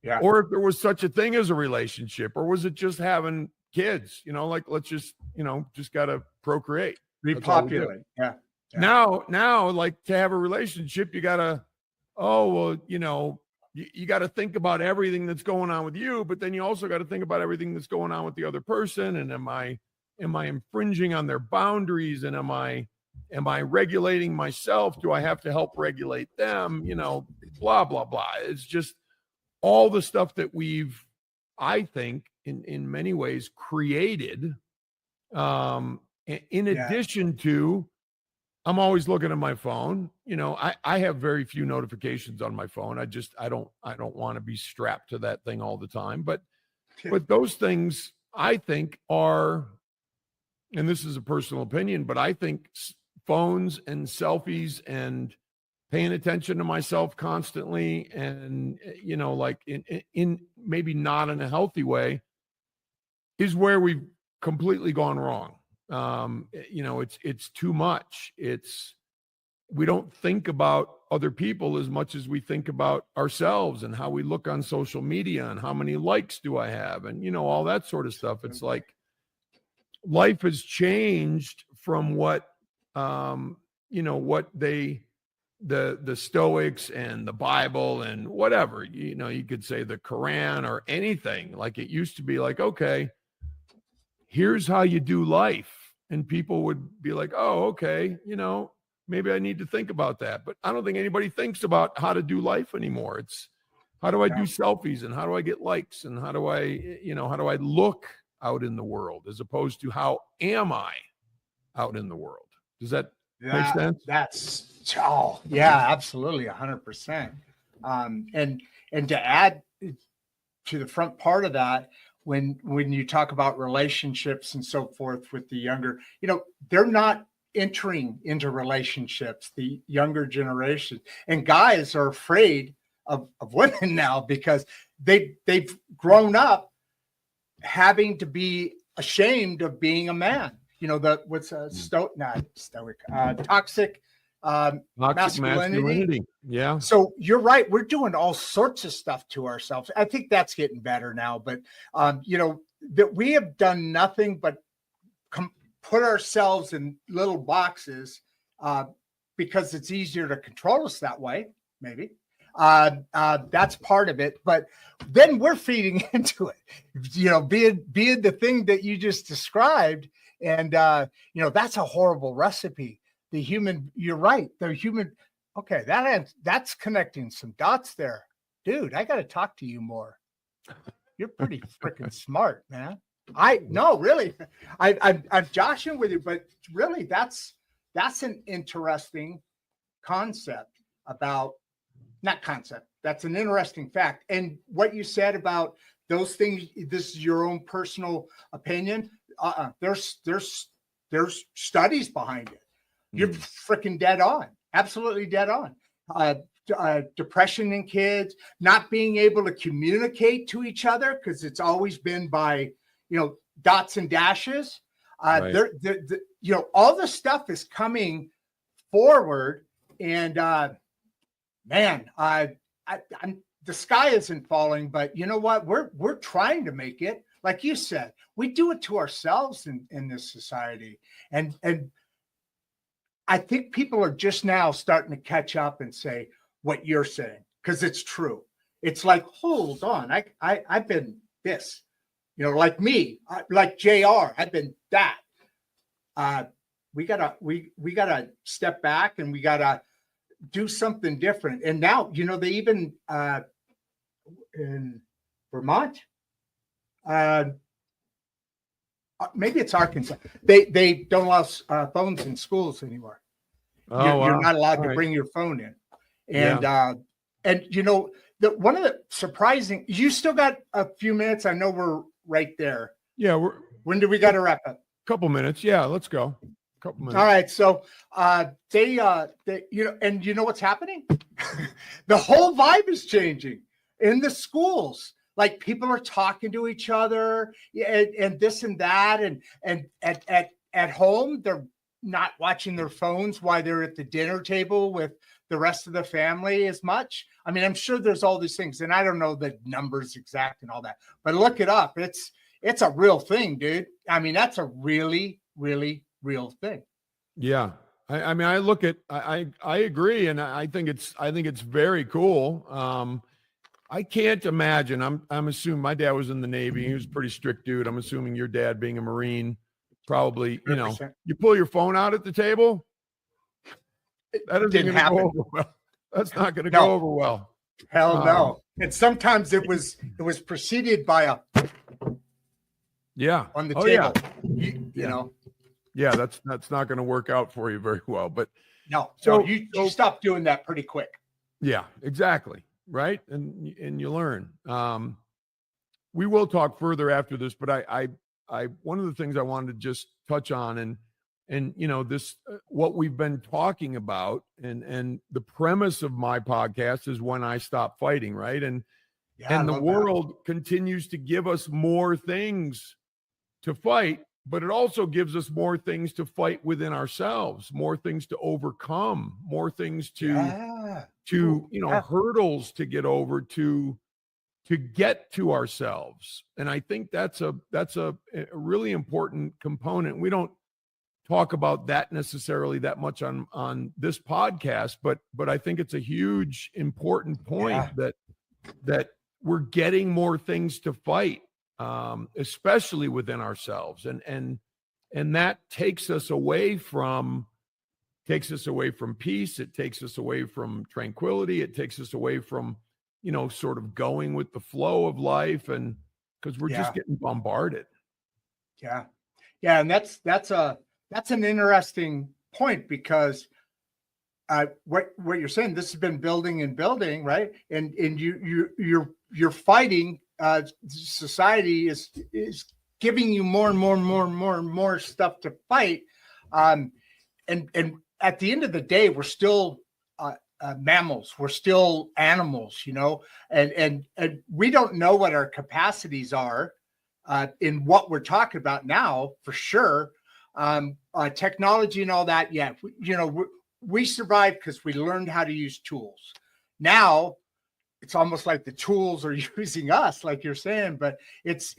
yeah. Or if there was such a thing as a relationship, or was it just having kids, like, let's just, just got to procreate. Repopulate. Yeah. Now, like, to have a relationship, you gotta, you got to think about everything that's going on with you, but then you also got to think about everything that's going on with the other person. And am I infringing on their boundaries? And am I regulating myself? Do I have to help regulate them? Blah, blah, blah. It's just all the stuff that we've, I think, in many ways created, in addition to, I'm always looking at my phone. I have very few notifications on my phone. I don't want to be strapped to that thing all the time. But those things, I think, are, and this is a personal opinion, but I think phones and selfies and paying attention to myself constantly and, like in maybe not in a healthy way, is where we've completely gone wrong. It's too much. We don't think about other people as much as we think about ourselves and how we look on social media and how many likes do I have and, all that sort of stuff. It's like life has changed from what, what the Stoics and the Bible and whatever, you could say the Quran or anything. Like, it used to be like, okay, here's how you do life. And people would be like, oh, okay, maybe I need to think about that. But I don't think anybody thinks about how to do life anymore. It's how do I do selfies and how do I get likes and how do I look out in the world as opposed to how am I out in the world? Does that make sense? Absolutely. 100%. And to add to the front part of that, when you talk about relationships and so forth with the younger, they're not entering into relationships, the younger generation, and guys are afraid of women now because they've grown up having to be ashamed of being a man. Toxic masculinity. Yeah. So you're right. We're doing all sorts of stuff to ourselves. I think that's getting better now, but that we have done nothing but put ourselves in little boxes because it's easier to control us that way. Maybe that's part of it, but then we're feeding into it, being the thing that you just described. And, that's a horrible recipe. The human, you're right. The human. Okay. That's connecting some dots there, dude. I got to talk to you more. You're pretty freaking smart, man. Really, I'm joshing with you, but really that's an interesting concept about, not concept. That's an interesting fact. And what you said about those things, this is your own personal opinion. There's studies behind it. You're freaking dead on. Absolutely dead on. Depression in kids, not being able to communicate to each other because it's always been by, dots and dashes. Right. All this stuff is coming forward, and man, the sky isn't falling, but you know what? We're trying to make it. Like you said, we do it to ourselves in this society, and I think people are just now starting to catch up and say what you're saying because it's true. It's like, hold on, I've been this, like me, like JR, I've been that. We gotta step back and we gotta do something different. And now, they even in Vermont, maybe it's Arkansas, they don't allow phones in schools anymore. You're not allowed to bring your phone in. And one of the surprising, you still got a few minutes. I know we're right there. Yeah. When do we got to wrap up? Couple minutes. Yeah, let's go. Couple minutes. All right. So they and you know what's happening? The whole vibe is changing in the schools. Like people are talking to each other and this and that. And at home, they're not watching their phones while they're at the dinner table with the rest of the family as much. I mean, I'm sure there's all these things, and I don't know the numbers exact and all that, but look it up. It's a real thing, dude. I mean, that's a really, really real thing. Yeah. I mean, I look at, I agree. And I think it's very cool. I can't imagine. I'm assuming my dad was in the Navy. He was a pretty strict dude. I'm assuming your dad being a Marine, probably, 100%. you pull your phone out at the table. That didn't happen. Go over well. That's not going to go over well. Hell no. And sometimes it was preceded by a on the table. Yeah. You know. Yeah, that's not going to work out for you very well. But so you stop doing that pretty quick. Yeah, exactly. Right. And you learn. We will talk further after this, but I one of the things I wanted to just touch on and this what we've been talking about and the premise of my podcast is when I stop fighting, right? And the world continues to give us more things to fight, but it also gives us more things to fight within ourselves, more things to overcome, more things to hurdles to get over to get to ourselves. And I think that's a really important component. We don't talk about that necessarily that much on this podcast, but I think it's a huge important point that we're getting more things to fight, especially within ourselves. And that takes us away from peace. It takes us away from tranquility. It takes us away from, sort of going with the flow of life. And because we're just getting bombarded. Yeah. Yeah. And that's an interesting point because what you're saying, this has been building and building, right? And you're fighting, society is giving you more and more stuff to fight. And at the end of the day, we're still mammals. We're still animals, and we don't know what our capacities are in what we're talking about now, for sure. Technology and all that. Yeah. We survived because we learned how to use tools. Now it's almost like the tools are using us, like you're saying, but it's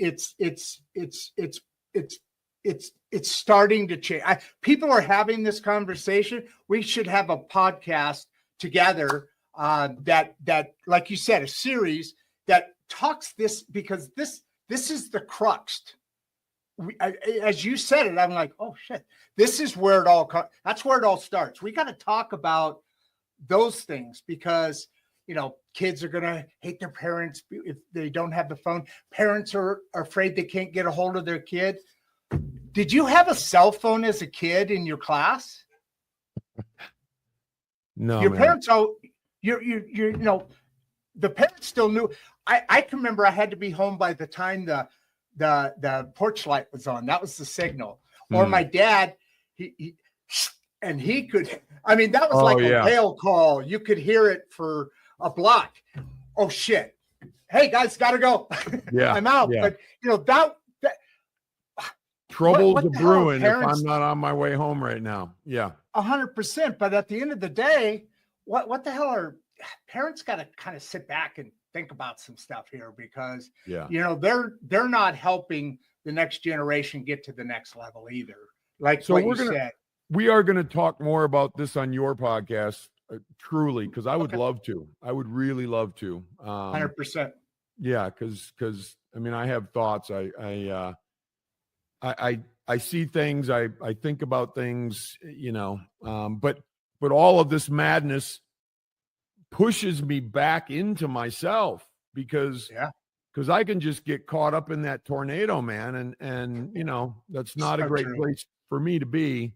starting to change. People are having this conversation. We should have a podcast together that, like you said, a series that talks this, because this is the crux. As you said it, I'm like, oh shit, this is where that's where it all starts. We got to talk about those things because, kids are going to hate their parents if they don't have the phone. Parents are afraid they can't get a hold of their kid. Did you have a cell phone as a kid in your class? No, your parents, the parents still knew. I can remember I had to be home by the time the porch light was on. That was the signal. Or my dad, he could, that was a whale call. You could hear it for a block. Oh shit. Hey guys, gotta go. Yeah. I'm out. Yeah. But that trouble's brewing if I'm not on my way home right now. Yeah. 100%. But at the end of the day, what the hell are parents got to kind of sit back and think about some stuff here because, they're not helping the next generation get to the next level either. Like so what you said. We are going to talk more about this on your podcast, truly, because I would love to. I would really love to. 100%. Yeah, because I mean, I have thoughts. I see things. I think about things. But all of this madness pushes me back into myself because I can just get caught up in that tornado, man, and that's not a great place for me to be.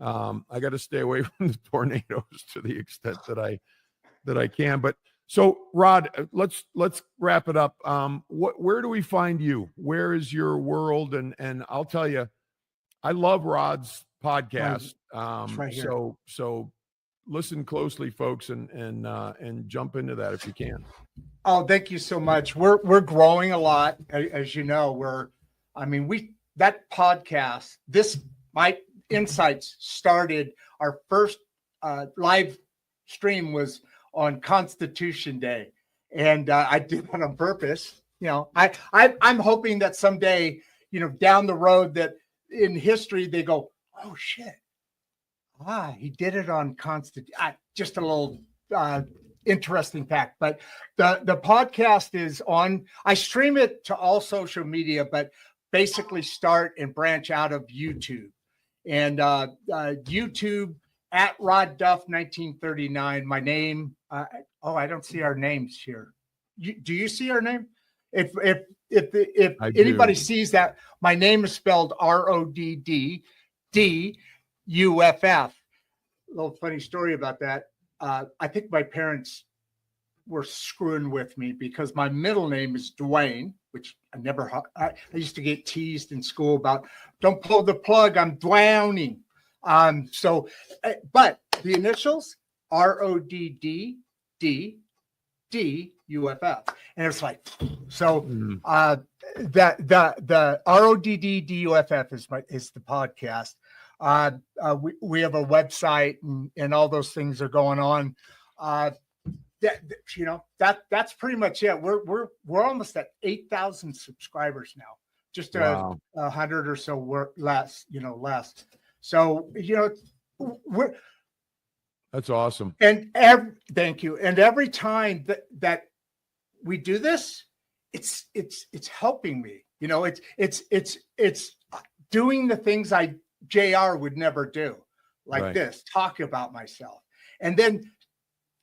I got to stay away from the tornadoes to the extent that I can. But so, Rodd, let's wrap it up. Where do we find you? Where is your world? And I'll tell you, I love Rodd's podcast. Right here. So listen closely, folks, and jump into that if you can. Oh, thank you so much. We're growing a lot, as you know. That podcast, my insights started. Our first live stream was on Constitution Day, and I did that on purpose. I'm hoping that someday, down the road, that in history they go, oh shit, he did it on Constitution. Just a little interesting fact. But the podcast is on. I stream it to all social media, but basically start and branch out of YouTube. And YouTube at Rodd Duff 1939. My name. I don't see our names here. Do you see our name? If anybody sees that, my name is spelled RODD DUFF. A little funny story about that. I think my parents were screwing with me because my middle name is Dwayne, which I used to get teased in school about, don't pull the plug, I'm drowning. But the initials, RODD DUFF. And it's like, so the RODD DUFF is the podcast. We have a website and all those things are going on. That's pretty much it. We're almost at 8,000 subscribers now, just 100 or so less. So that's awesome. And thank you. And every time that we do this, it's helping me. It's doing the things JR would never do, like this, talk about myself. And then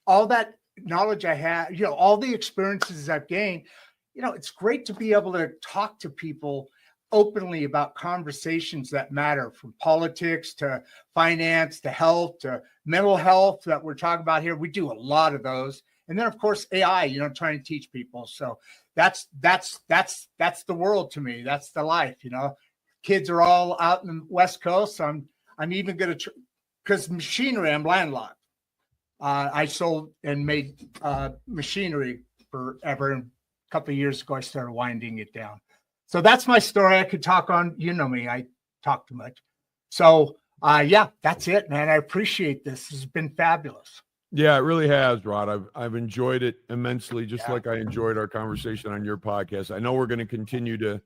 all that knowledge I have, all the experiences I've gained, it's great to be able to talk to people openly about conversations that matter, from politics to finance to health to mental health that we're talking about here. We do a lot of those. And then of course, AI, trying to teach people. So that's the world to me. That's the life, Kids are all out in the West Coast. So I'm even going to, because machinery, I'm landlocked. I sold and made machinery forever. And a couple of years ago, I started winding it down. So that's my story. I could talk on, me, I talk too much. So that's it, man. I appreciate this. This has been fabulous. Yeah, it really has, Rodd. I've enjoyed it immensely, just like I enjoyed our conversation on your podcast. I know we're going to continue to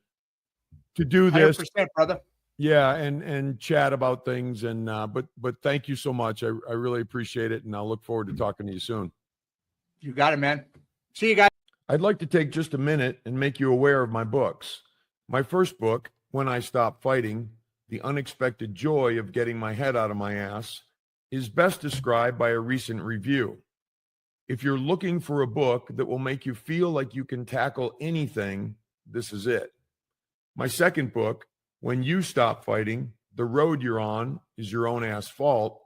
do this, 100%, brother. Yeah, and chat about things, and but thank you so much. I really appreciate it, and I'll look forward to talking to you soon. You got it, man. See you guys. I'd like to take just a minute and make you aware of my books. My first book, When I Stopped Fighting: The Unexpected Joy of Getting My Head Out of My Ass, is best described by a recent review. If you're looking for a book that will make you feel like you can tackle anything, this is it. My second book, When You Stop Fighting: The Road You're On Is Your Own Ass Fault,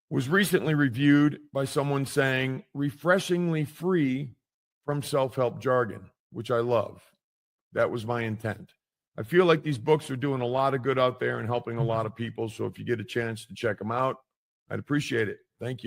was recently reviewed by someone saying, refreshingly free from self-help jargon, which I love. That was my intent. I feel like these books are doing a lot of good out there and helping a lot of people. So if you get a chance to check them out, I'd appreciate it. Thank you.